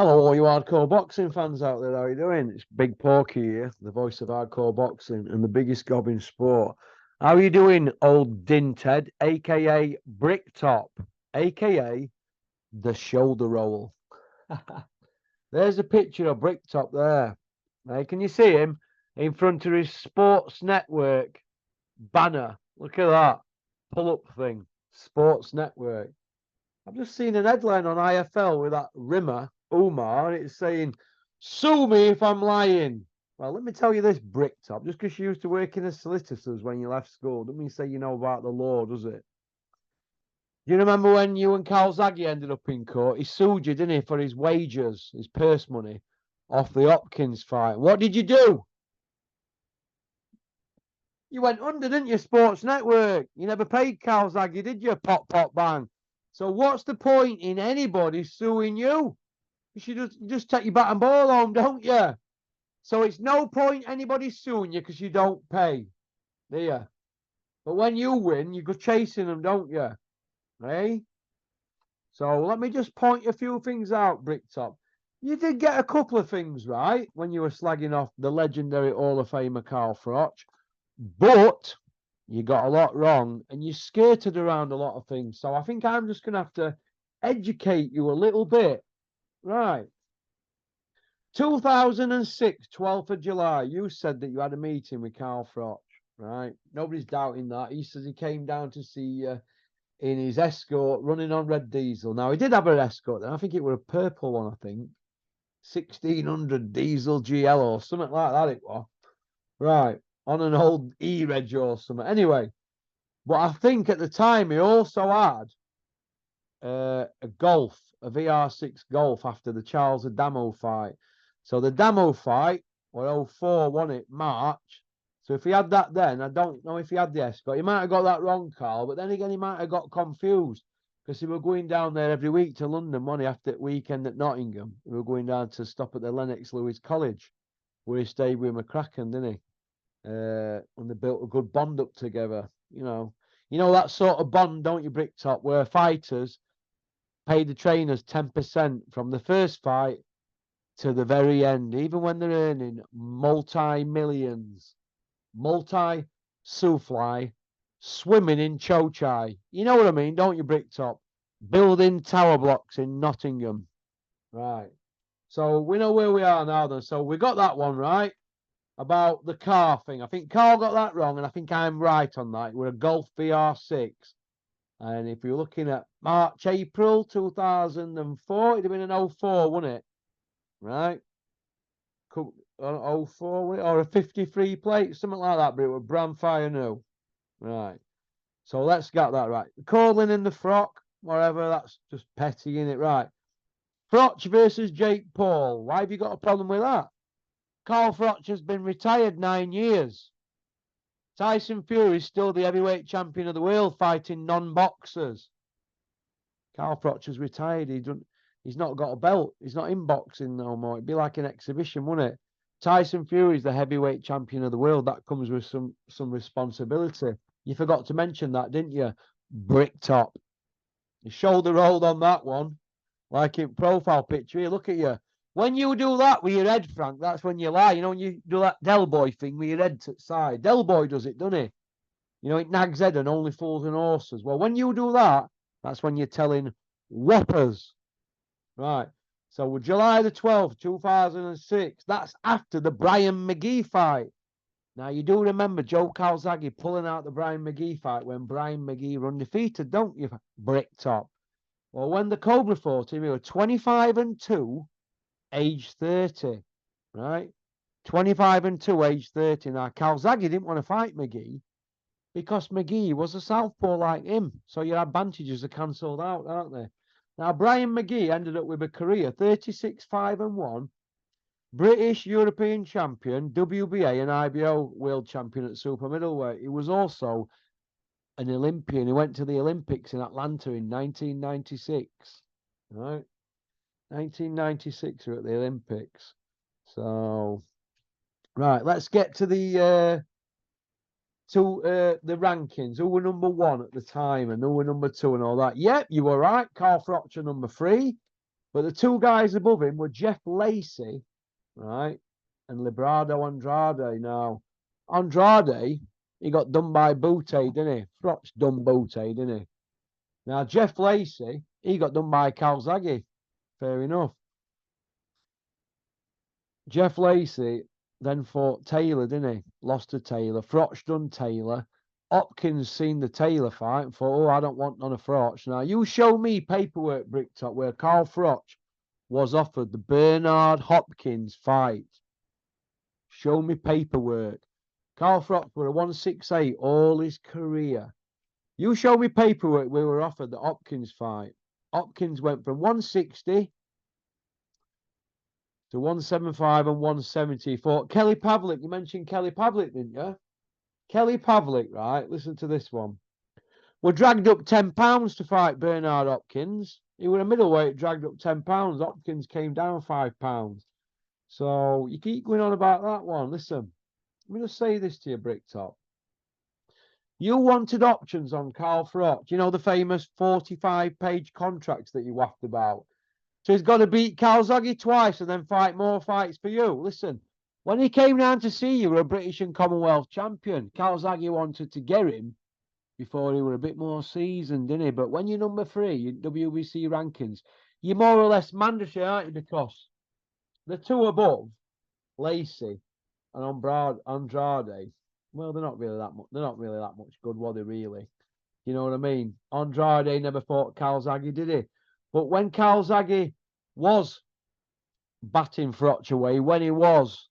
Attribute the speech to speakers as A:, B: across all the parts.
A: Hello, all you hardcore boxing fans out there. How are you doing? It's Big Porky here, the voice of hardcore boxing and the biggest gob in sport. How are you doing, old Dinted, aka Bricktop, aka the shoulder roll? There's a picture of Bricktop there. Hey, can you see him in front of his Sports Network banner? Look at that pull-up thing, Sports Network. I've just seen an headline on IFL with that Rimmer, Umar, and it's saying, sue me if I'm lying. Well, let me tell you this, Bricktop, just because you used to work in as solicitors when you left school, doesn't mean say you know about the law, does it? Do you remember when you and Calzaghe ended up in court? He sued you, didn't he, for his wages, his purse money, off the Hopkins fight. What did you do? You went under, didn't you, Sports Network? You never paid Calzaghe, did you? Pop, pop, bang. So what's the point in anybody suing you? You should just take your bat and ball home, don't you? So it's no point anybody suing you because you don't pay, do you? But when you win, you go chasing them, don't you? Eh? So let me just point a few things out, Bricktop. You did get a couple of things right when you were slagging off the legendary Hall of Famer Carl Froch, but you got a lot wrong and you skirted around a lot of things. So I think I'm just going to have to educate you a little bit. Right. 2006, 12th of July, you said that you had a meeting with Carl Froch, right? Nobody's doubting that. He says he came down to see you in his Escort running on red diesel. Now, he did have an Escort then. I think it was a purple one, I think. 1600 diesel GL or something like that it was. Right. On an old E-Reg or something. Anyway, but I think at the time he also had a Golf, a VR6 Golf after the Charles Adamo fight. So the Damo fight was 04, wasn't it? March. So if he had that then, I don't know if he had the Escort. He might have got that wrong, Carl, but then again, he might have got confused because he were going down there every week to London, money after the weekend at Nottingham. He were going down to stop at the Lennox Lewis College where he stayed with McCracken, didn't he? And they built a good bond up together. You know that sort of bond, don't you, Bricktop, where fighters pay the trainers 10% from the first fight to the very end, even when they're earning multi-millions, multi-sufly, swimming in Chochai. You know what I mean, don't you, Bricktop? Building tower blocks in Nottingham. Right. So we know where we are now then. So we got that one right about the car thing. I think Carl got that wrong, and I think I'm right on that. We're a Golf VR6. And if you're looking at March, April 2004, it'd have been an 04, wouldn't it? Right? 04, or a 53 plate, something like that, but it was brand fire new. Right. So let's get that right. Colin in the Froch, whatever, that's just petty, in it, right? Froch versus Jake Paul. Why have you got a problem with that? Carl Froch has been retired 9 years. Tyson Fury is still the heavyweight champion of the world, fighting non-boxers. Carl Froch has retired. He's not got a belt. He's not in boxing no more. It'd be like an exhibition, wouldn't it? Tyson Fury is the heavyweight champion of the world. That comes with some responsibility. You forgot to mention that, didn't you? Bricktop. You shoulder rolled on that one, like in profile picture. Here, look at you. When you do that with your head, Frank, that's when you lie. You know, when you do that Del Boy thing with your head to the side. Del Boy does it, doesn't he? You know, it nags head and only fools and horses. Well, when you do that, that's when you're telling whoppers. Right. So July the 12th, 2006. That's after the Brian McGee fight. Now, you do remember Joe Calzaghe pulling out the Brian McGee fight when Brian McGee were undefeated, don't you, Bricktop? Well, when the Cobra fought him, he was 25-2, age 30. Right? 25-2, age 30. Now, Calzaghe didn't want to fight McGee because McGee was a southpaw like him. So your advantages are cancelled out, aren't they? Now, Brian McGee ended up with a career 36-5-1, British European champion, WBA and IBO world champion at super middleweight. He was also an Olympian. He went to the Olympics in Atlanta in 1996. Right? 1996 were at the Olympics. So, right, let's get to the rankings. Who were number 1 at the time and who were number 2 and all that. Yep, you were right. Carl Froch number 3. But the two guys above him were Jeff Lacey, right, and Librado Andrade. Now, Andrade, he got done by Butte, didn't he? Froch done Butte, didn't he? Now, Jeff Lacey, he got done by Calzaghe. Fair enough. Jeff Lacey then fought Taylor, didn't he? Lost to Taylor. Froch done Taylor. Hopkins seen the Taylor fight and thought, oh, I don't want none of Froch. Now, you show me paperwork, Bricktop, where Carl Froch was offered the Bernard Hopkins fight. Show me paperwork. Carl Froch were a 168 all his career. You show me paperwork we were offered the Hopkins fight. Hopkins went from 160 to 175 and 170. Fought Kelly Pavlik. You mentioned Kelly Pavlik, didn't you? Kelly Pavlik, right? Listen to this one. Were dragged up £10 to fight Bernard Hopkins. He was a middleweight, dragged up £10. Hopkins came down £5. So you keep going on about that one. Listen, I'm going to say this to you, Bricktop. You wanted options on Carl Froch. You know the famous 45-page contracts that you waffed about. So he's got to beat Calzaghe twice and then fight more fights for you. Listen, when he came down to see you, a British and Commonwealth champion, Calzaghe wanted to get him before he were a bit more seasoned, didn't he? But when you're number 3 in WBC rankings, you're more or less mandatory, aren't you? Because the two above, Lacey and Andrade, well, they're not really that much. They're not really that much good, were they? Really, you know what I mean? Andrade never fought Calzaghe, did he? But when Calzaghe was batting Froch away, when he was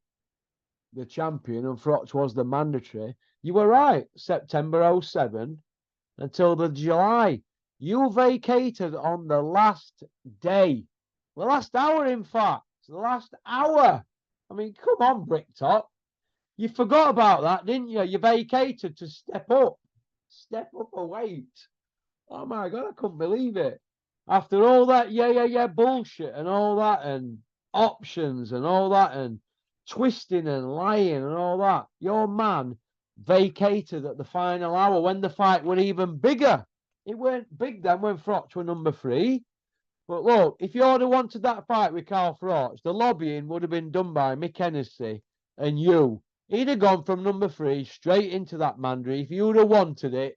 A: the champion and Froch was the mandatory, you were right. September 07 until the July. You vacated on the last day. The last hour, in fact. The last hour. I mean, come on, Bricktop. You forgot about that, didn't you? You vacated to step up. Step up a weight. Oh, my God, I couldn't believe it. After all that bullshit and all that and options and all that and twisting and lying and all that, your man vacated at the final hour when the fight were even bigger. It weren't big then when Froch were number 3. But look, if you would have wanted that fight with Carl Froch, the lobbying would have been done by Mick Hennessy and you. He'd have gone from number 3 straight into that Mandry if you'd have wanted it.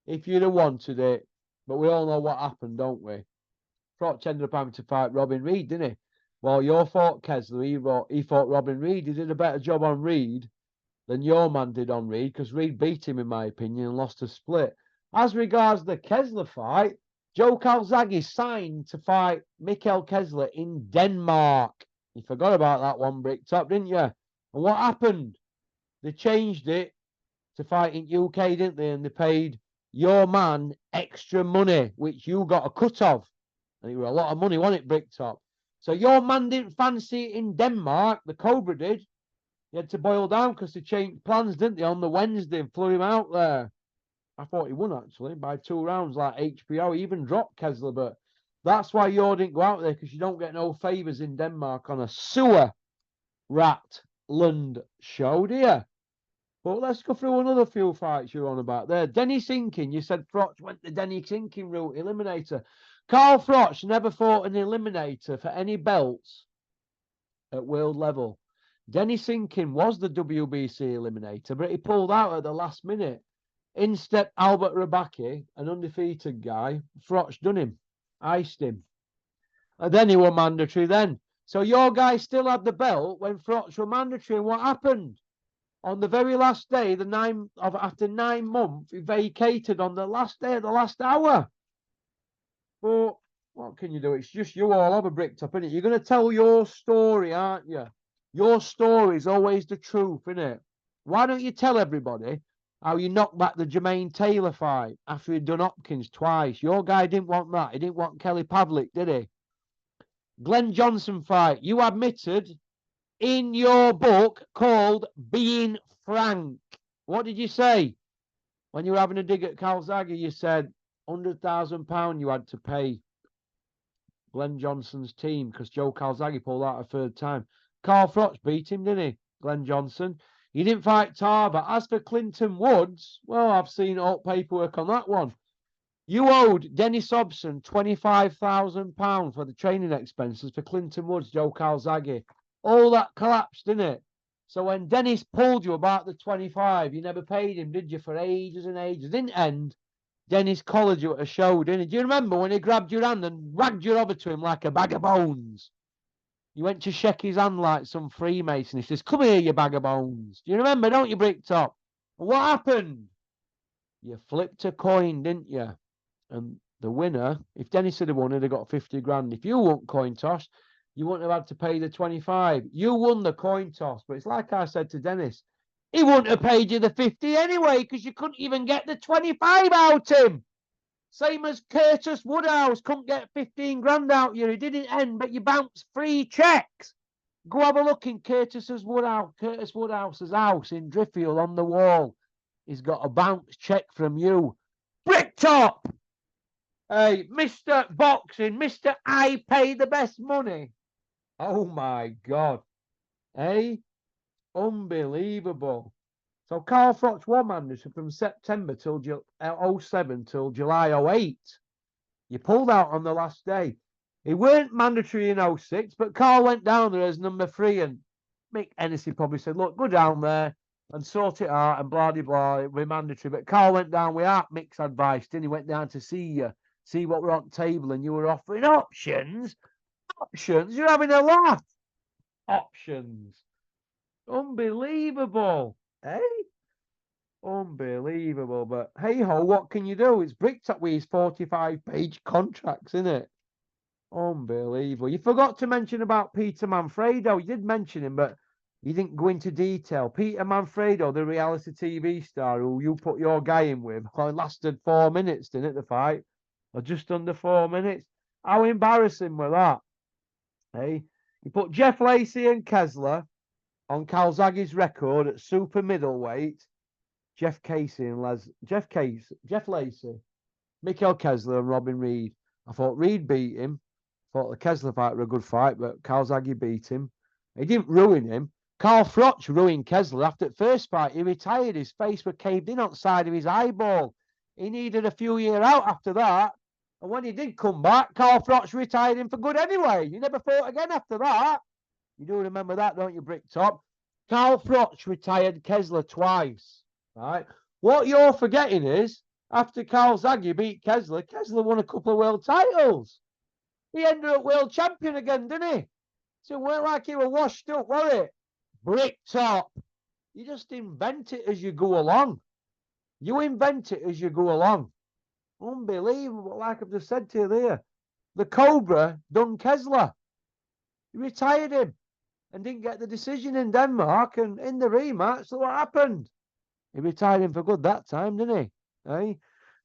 A: If you'd have wanted it. But we all know what happened, don't we? Froch ended up having to fight Robin Reed, didn't he? Well, you fought Kessler. He fought Robin Reed. He did a better job on Reed than your man did on Reed because Reed beat him, in my opinion, and lost a split. As regards the Kessler fight, Joe Calzaghe signed to fight Mikkel Kessler in Denmark. You forgot about that one, Bricktop, didn't you? And what happened? They changed it to fight in UK, didn't they? And they paid your man extra money, which you got a cut of. And it was a lot of money, wasn't it, Bricktop? So your man didn't fancy it in Denmark. The Cobra did. He had to boil down because they changed plans, didn't they, on the Wednesday and flew him out there. I thought he won, actually, by 2 rounds like HBO. He even dropped Kessler, but that's why you didn't go out there, because you don't get no favours in Denmark on a sewer Ratland show, do you? But let's go through another few fights you're on about there. Denny Sinkin, you said Froch went the Denny Sinkin route, eliminator. Carl Froch never fought an eliminator for any belts at world level. Denny Sinkin was the WBC eliminator, but he pulled out at the last minute. In stepped Albert Rabaki, an undefeated guy. Froch done him, iced him. And then he were mandatory then. So your guy still had the belt when Froch were mandatory. And what happened? On the very last day, after 9 months, he vacated on the last day of the last hour. But what can you do? It's just you all over Bricktop, isn't it? You're going to tell your story, aren't you? Your story is always the truth, isn't it? Why don't you tell everybody how you knocked back the Jermaine Taylor fight after he'd done Hopkins twice? Your guy didn't want that. He didn't want Kelly Pavlik, did he? Glenn Johnson fight. You admitted in your book called Being Frank. What did you say? When you were having a dig at Calzaghe, you said £100,000 you had to pay Glenn Johnson's team because Joe Calzaghe pulled out a 3rd time. Carl Froch beat him, didn't he? Glenn Johnson. He didn't fight Tarver. As for Clinton Woods, well, I've seen all paperwork on that one. You owed Dennis Hobson £25,000 for the training expenses for Clinton Woods, Joe Calzaghe. All that collapsed, didn't it? So when Dennis pulled you about the 25, you never paid him, did you, for ages and ages? Didn't end. Dennis collared you at a show, didn't he? Do you remember when he grabbed your hand and wagged you over to him like a bag of bones? You went to shake his hand like some Freemason. He says, come here, you bag of bones. Do you remember, don't you, Bricktop? What happened? You flipped a coin, didn't you? And the winner, if Dennis had won, he'd have got 50 grand. If you won coin toss, you wouldn't have had to pay the 25. You won the coin toss. But it's like I said to Dennis, he wouldn't have paid you the 50 anyway, because you couldn't even get the 25 out him. Same as Curtis Woodhouse couldn't get 15 grand out you. He didn't end, but you bounced 3 checks. Go have a look in Curtis Woodhouse's house in Driffield on the wall. He's got a bounce check from you. Bricktop! Hey, Mr. Boxing, Mr. I pay the best money. Oh my God. Hey, unbelievable. So Carl Froch won mandatory from September till 07 till July 08. You pulled out on the last day. He weren't mandatory in 06, but Carl went down there as number 3, and Mick Hennessy probably said, look, go down there and sort it out and blah, blah, blah, it'll be mandatory. But Carl went down without Mick's advice, didn't he? Went down to see you, see what were on the table, and you were offering options. Options? You're having a laugh. Options. Unbelievable. Eh? Unbelievable. But hey ho, what can you do? It's Bricktop with his 45-page contracts, isn't it? Unbelievable. You forgot to mention about Peter Manfredo. You did mention him, but you didn't go into detail. Peter Manfredo, the reality TV star who you put your guy in with, lasted 4 minutes, didn't it, the fight? Or just under 4 minutes. How embarrassing was that? Hey, you put Jeff Lacey and Kessler on Calzaghe's record at super middleweight. Jeff Lacey, Mikael Kessler and Robin Reed. I thought Reed beat him. Thought the Kessler fight were a good fight, but Calzaghe beat him. He didn't ruin him. Carl Froch ruined Kessler. After the first fight, he retired. His face was caved in on the side of his eyeball. He needed a few years out after that. And when he did come back, Carl Froch retired him for good anyway. He never fought again after that. You do remember that, don't you, Bricktop? Carl Froch retired Kessler twice. Right? What you're forgetting is, after Calzaghe beat Kessler, Kessler won a couple of world titles. He ended up world champion again, didn't he? So it weren't like he was washed up, was it? Bricktop. You just invent it as you go along. You invent it as you go along. Unbelievable, like I've just said to you there. The Cobra done Kessler. He retired him and didn't get the decision in Denmark, and in the rematch, so what happened? He retired him for good that time, didn't he? Eh?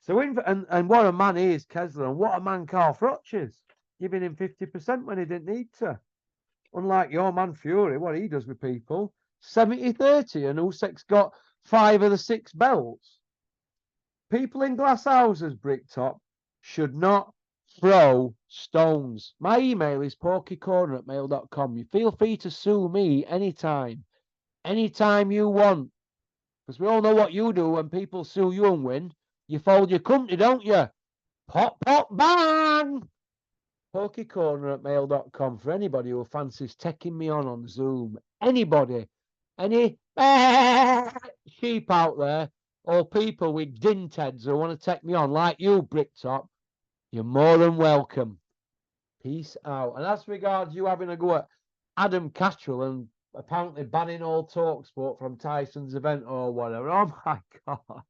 A: So and what a man he is, Kessler, and what a man Carl Froch is, giving him 50% when he didn't need to. Unlike your man Fury, what he does with people, 70-30, and Usyk's got 5 of the 6 belts. People in glass houses, Bricktop, should not throw stones. My email is porkycorner@mail.com. You feel free to sue me anytime you want. Because we all know what you do when people sue you and win. You fold your company, don't you? Pop, pop, bang! porkycorner@mail.com for anybody who fancies taking me on Zoom. Anybody. Any sheep out there or people with dint heads who want to take me on like you, Bricktop, you're more than welcome. Peace out. And as regards you having a go at Adam Cattrall and apparently banning all talk sport from Tyson's event or whatever. Oh my God.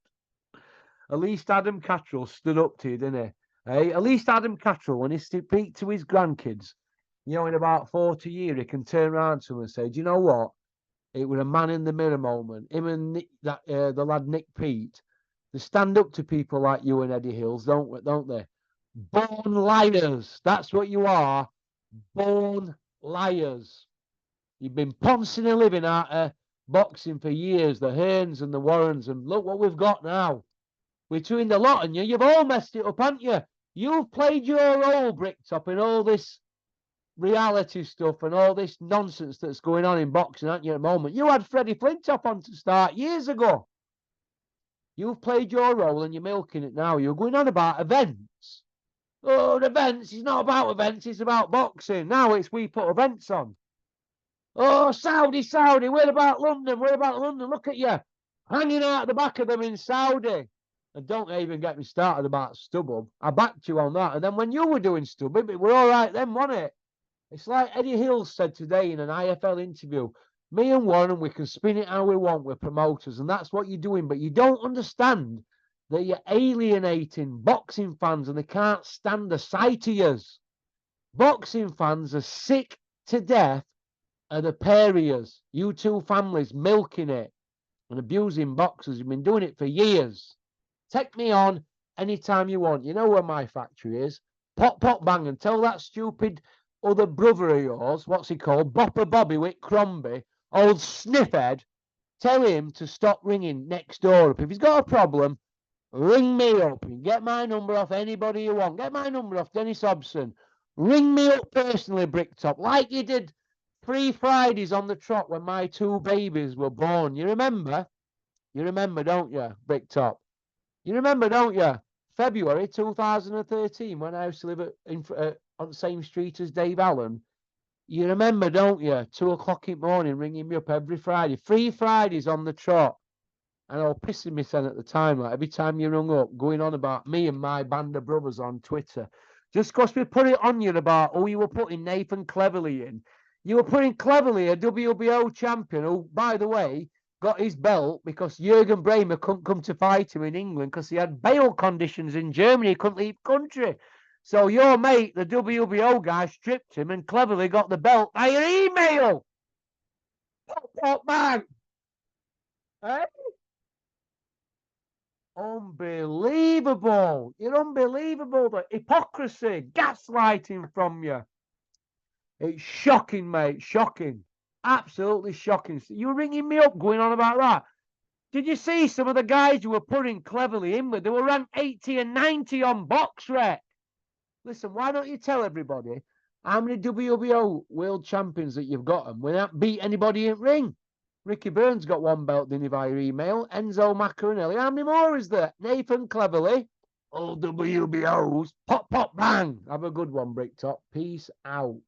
A: At least Adam Cattrall stood up to you, didn't he? Hey, at least Adam Cattrall, when he speaks to his grandkids, you know, in about 40 years, he can turn around to them and say, do you know what? It was a man in the mirror moment. Him and Nick, the lad Nick Pete, they stand up to people like you and Eddie Hills, don't they? Born liars. That's what you are. Born liars. You've been pouncing a living out of boxing for years, the Hearns and the Warrens, and look what we've got now. Between the lot of you, you've all messed it up, haven't you? You've played your role, Bricktop, in all this reality stuff and all this nonsense that's going on in boxing, aren't you, at the moment? You had Freddie Flintoff on to start years ago. You've played your role and you're milking it now. You're going on about events. Oh, events. It's not about events. It's about boxing. Now it's we put events on. Oh, Saudi, Saudi. What about London? What about London? Look at you. Hanging out the back of them in Saudi. And don't even get me started about StubHub. I backed you on that. And then when you were doing StubHub, it were all right then, wasn't it? It's like Eddie Hill said today in an IFL interview. Me and Warren, we can spin it how we want. We're promoters, and that's what you're doing. But you don't understand that you're alienating boxing fans, and they can't stand the sight of yous. Boxing fans are sick to death of the pair of yous. You two families milking it and abusing boxers. You've been doing it for years. Take me on anytime you want. You know where my factory is. Pop, pop, bang, and tell that stupid other brother of yours, what's he called, Bopper Bobby with Crombie, old sniffhead, tell him to stop ringing next door up. If he's got a problem, ring me up. You get my number off anybody you want. Get my number off Dennis Hobson. Ring me up personally, Bricktop, like you did 3 Fridays on the trot when my 2 babies were born. You remember? You remember, don't you, Bricktop? You remember, don't you? February 2013, when I used to live on the same street as Dave Allen. You remember, don't you? 2 o'clock in the morning, ringing me up every Friday. 3 Fridays on the trot. And I was pissing me then at the time, like every time you rung up, going on about me and my band of brothers on Twitter. Just because we put it on you about, oh, you were putting Nathan Cleverly in. You were putting Cleverly, a WBO champion, who, by the way, got his belt because Jürgen Bremer couldn't come to fight him in England because he had bail conditions in Germany. He couldn't leave country. So your mate, the WBO guy, stripped him and Cleverly got the belt via email. Pop, pop, man. Eh? Unbelievable. You're unbelievable. The hypocrisy, gaslighting from you. It's shocking, mate. Shocking. Absolutely shocking. You were ringing me up going on about that. Did you see some of the guys you were putting Cleverly in with? They were ranked 80 and 90 on BoxRec. Listen, why don't you tell everybody how many WBO world champions that you've got them without beat anybody in ring? Ricky Burns got 1 belt, didn't he, via email? Enzo Macaronelli. How many more is there? Nathan Cleverly. All WBOs. Pop, pop, bang. Have a good one, Bricktop. Peace out.